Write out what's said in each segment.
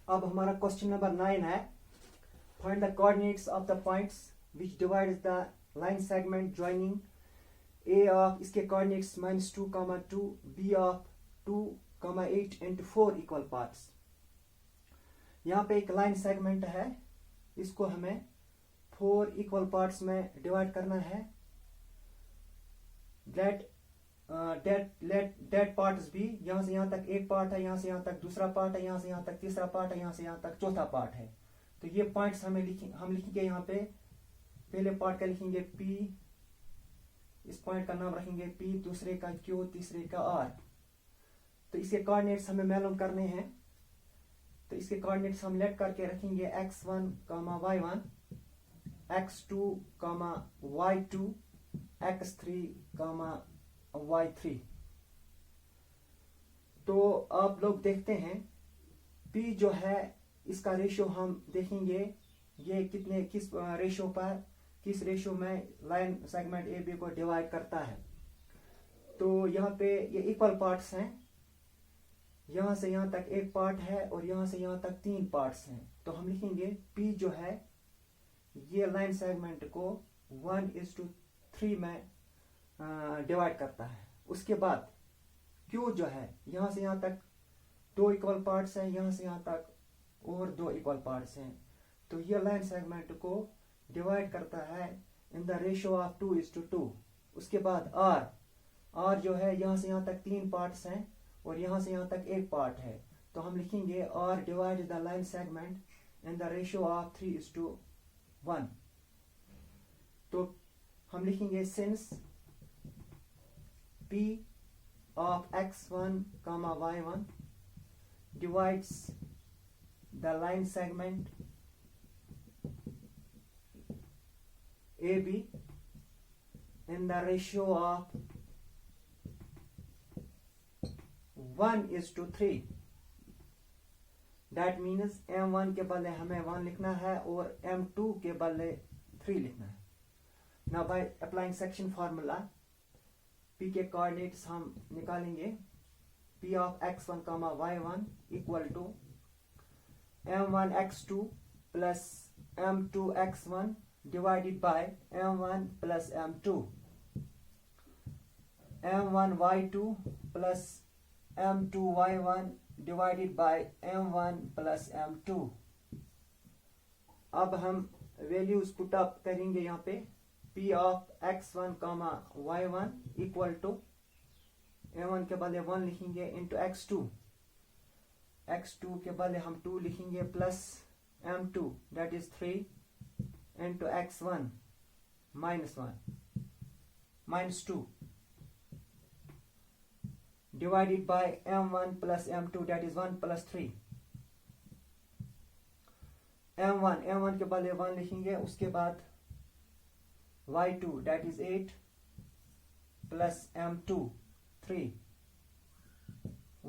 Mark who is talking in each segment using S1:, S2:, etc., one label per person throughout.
S1: अब हमारा question number 9 है, find the coordinates of the points which divides the line segment joining A of, इसके coordinates -2, B of 2, 8 into 4 equal parts. यहाँ पे एक line segment है, इसको हमें 4 इक्वल पार्ट्स में डिवाइड करना है। डेट पार्ट्स भी यहाँ से यहाँ तक एक पार्ट है, यहाँ से यहाँ तक दूसरा पार्ट है, यहाँ से यहाँ तक तीसरा पार्ट है, यहाँ से यहाँ तक चौथा पार्ट है। तो ये पॉइंट्स हम लिखेंगे यहाँ पे। पहले पार्ट का लिखेंगे P, इस पॉइंट का नाम रखेंगे P, दूसरे का Q, तीसरे का R। तो इसके कोऑर्डिनेट्स हमें मालूम करने हैं। तो इसके कोऑर्डिनेट्स हम लेट करके रखेंगे x1, y1, x2, y2, x3, y3। तो आप लोग देखते हैं P जो है इसका रेशियो हम देखेंगे, ये किस रेशियो पर, किस रेशियो में लाइन सेगमेंट ए बी को डिवाइड करता है। तो यहाँ पे ये इक्वल पार्ट्स हैं, यहाँ से यहाँ तक एक पार्ट है और यहाँ से यहाँ तक 3 पार्ट्स हैं। तो हम लिखेंगे P जो है ये लाइन सेगमेंट को 1:3 में डिवाइड करता है। उसके बाद Q जो है यहाँ से यहाँ तक 2 इक्वल पार्ट्स हैं, यहाँ से यहाँ तक और 2 इक्वल पार्ट्स हैं। तो ये लाइन सेगमेंट को डिवाइड करता है इन द रेशियो ऑफ 2:2। उसके बाद R जो है यहाँ से यहाँ तक 3 पार्ट्स हैं और यहाँ से यहाँ तक एक पार्ट है। तो हम लिखेंगे R divide the line segment in the ratio of 3:1। तो हम लिखेंगे since P of x1, y1 divides the line segment AB in the ratio of 1:3। That means M1 के बदले हमें 1 लिखना है और M2 के बदले 3 लिखना है। Now by applying section formula, P के कोऑर्डिनेट्स हम निकालेंगे। P of x1, y1 equal to m1 x2 plus m2 x1 divided by m1 plus m2, m1 y2 plus m2 y1 divided by m1 plus m2। अब हम values put up करेंगे यहाँ पे। P of x1, y1 equal to m1 के बदले 1 लिखेंगे into x2 के बदले हम 2 लिखेंगे plus m2 that is 3 into x1 -2 divided by m1 plus m2 that is 1 plus 3। m1 के बदले 1 लिखेंगे। उसके बाद y2 that is 8 plus m2 3,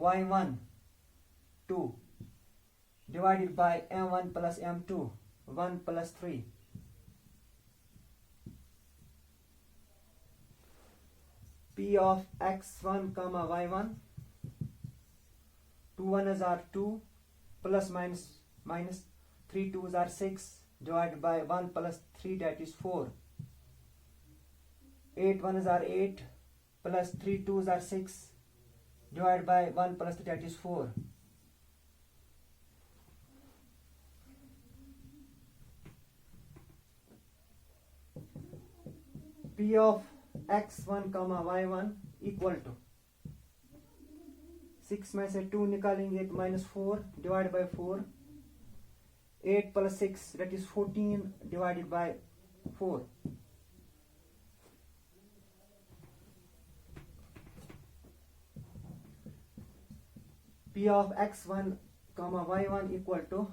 S1: y1 2 divided by m1 plus m2 1 plus 3। P of x1, y1 2 1s are 2 plus minus 3 2s are 6 divided by 1 plus 3 that is 4। 8 1s are 8 plus 3 2s are 6 divided by 1 plus 3 that is 4। P of x1, y1 equal to 6 में से 2 निकालेंगे तो -4 divide by 4, 8 plus 6 that is 14 divided by 4। P of x1, y1 equal to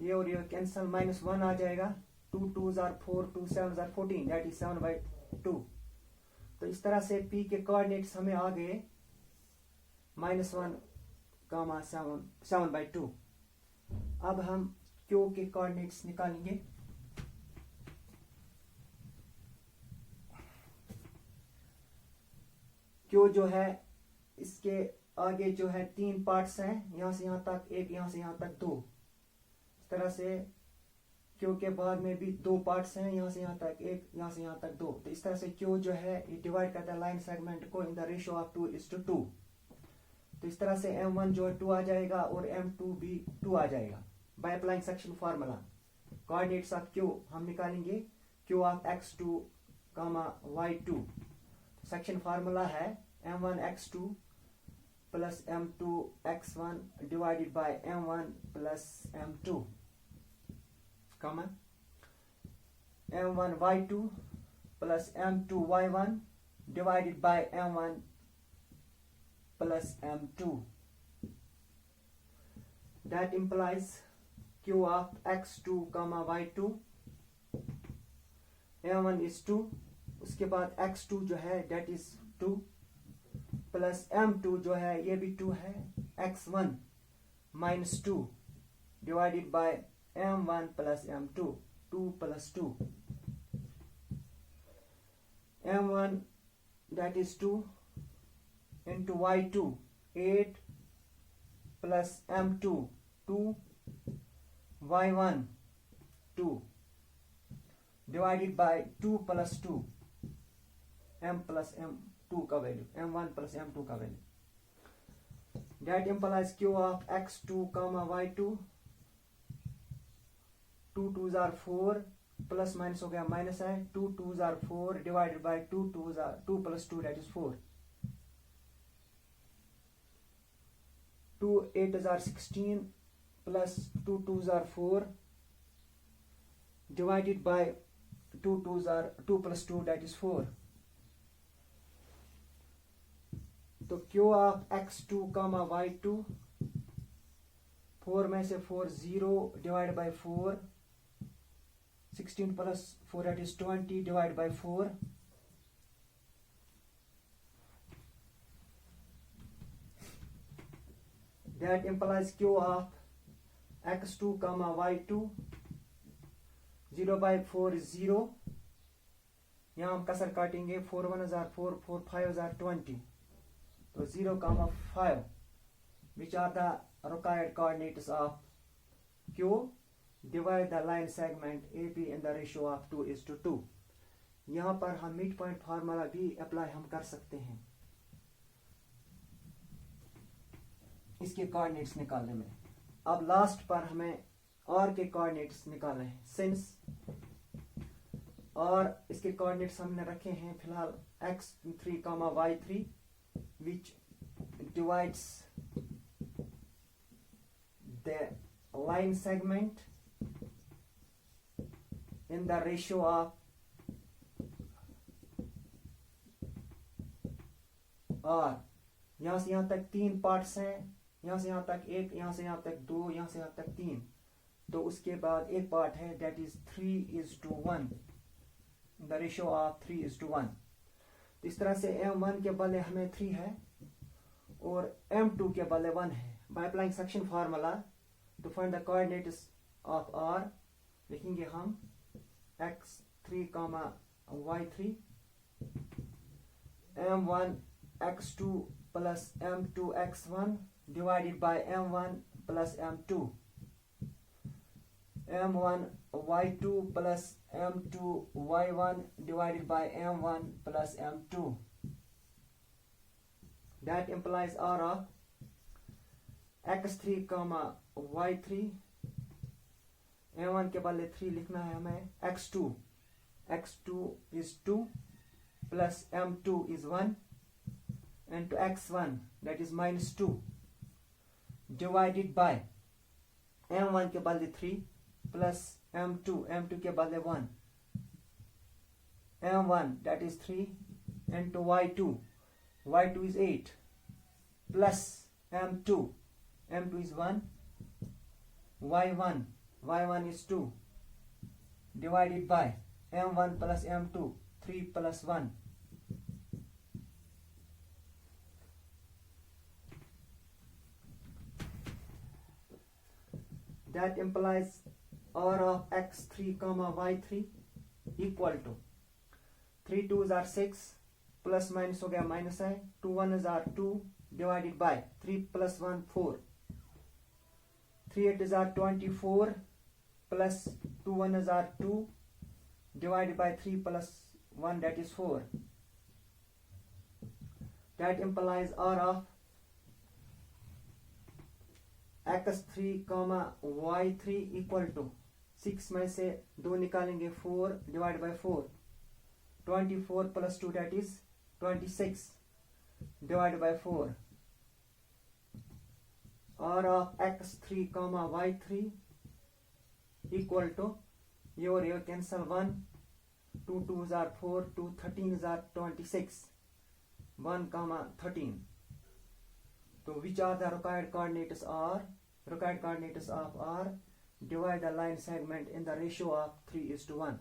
S1: ये और ये cancel, -1 आ जाएगा। 2 2s are 4, 2 7s are 14 that is 7/2। तो इस तरह से P के कोऑर्डिनेट्स हमें आ गए -1, 7/2। अब हम Q के कोऑर्डिनेट्स निकालेंगे। Q जो है इसके आगे जो है 3 पार्ट्स हैं, यहां से यहां तक एक, यहां से यहां तक 2। तरह से क्यू के बाद में भी दो पार्ट्स हैं, यहाँ से यहाँ तक एक, यहाँ से यहाँ तक दो। तो इस तरह से क्यू जो है ये डिवाइड करता है लाइन सेगमेंट को इन द रेशियो ऑफ 2:2। तो इस तरह से M1 जो है 2 आ जाएगा और M2 भी 2 आ जाएगा। By applying section formula coordinates of Q हम निकालेंगे Q of x2, y2। Section formula है M1 x2 plus M2 x1 divided by M1 plus M2, M1 y2 plus M2 y1 divided by M1 plus M2. That implies Q of x2, y2, M1 is 2, उसके बाद x2 जो है that is 2 plus M2 जो है ये भी 2 है, x1 minus 2 divided by M1 plus M2, 2 plus 2. M1 that is 2 into Y2, 8 plus M2, 2, Y1, 2 divided by 2 plus 2, M plus M2 का वैल्यू, M1 plus M2 का value. That implies Q of x2, y2, 2 2s are 4 plus minus हो गया minus है, 2 2s are 4 divided by 2 2s are 2 plus 2 that is 4, 2 8s are 16 plus 2 2s are 4 divided by 2 2s are 2 plus 2 that is 4। तो Q of x2, y2, 4 में से 4 0 divide by 4, 16 plus 4 that is 20 divided by 4, that implies Q of x2, y2, 0 by 4 is 0, यहाँ हम कसर काटेंगे, 4 1s are 4, 4 5s are 20, तो 0, 5 which are the required coordinates of Q, divide the line segment AP in the ratio of 2:2। यहाँ पर हम mid point formula भी apply हम कर सकते हैं इसके कोऑर्डिनेट्स निकालने में। अब लास्ट पर हमें और के कोऑर्डिनेट्स निकालने हैं, सिंस और इसके कोऑर्डिनेट्स हमने रखे हैं फिलहाल x3, y3 which divides the line segment in the ratio of R। यहां से यहां तक 3 पार्ट्स हैं, यहां से यहां तक 1, यहां से यहां तक 2, यहां से यहां तक 3, तो उसके बाद एक पार्ट है that is 3:1, the ratio of 3:1। तो इस तरह से M1 के बदले हमें 3 है और M2 के बदले 1 है। by applying section formula to find the coordinates of R लिखेंगे हम x3, y3, M1 x2 plus M2 x1 divided by M1 plus M2, M1 y2 plus M2 y1 divided by M1 plus M2। That implies R of x3, y3, M1 के बदले 3 लिखना है हमें, x2 is 2 plus M2 is 1 and to x1 that is minus 2 divided by M1 के बदले 3 plus M2 के बदले 1, M1 that is 3 and to y2 is 8 plus M2 is 1, y1 is 2 divided by M1 plus M2, 3 plus 1। That implies R of x3, y3 equal to 3 2s are 6 plus minus हो गया minus है, 2 1s are 2 divided by 3 plus 1 4, 3 8s are 24 plus 2 1s are 2 divided by 3 plus 1, that is 4. That implies R of x3 comma y3 equal to 6 में से 2 निकालेंगे 4 divided by 4. 24 plus 2, that is 26 divided by 4. R of x3 comma y3 equal to, your cancel 1, 2 2s are 4, 2 13s are 26, 1 comma 13. So which are the required coordinates are? Required coordinates of R, divide the line segment in the ratio of 3:1.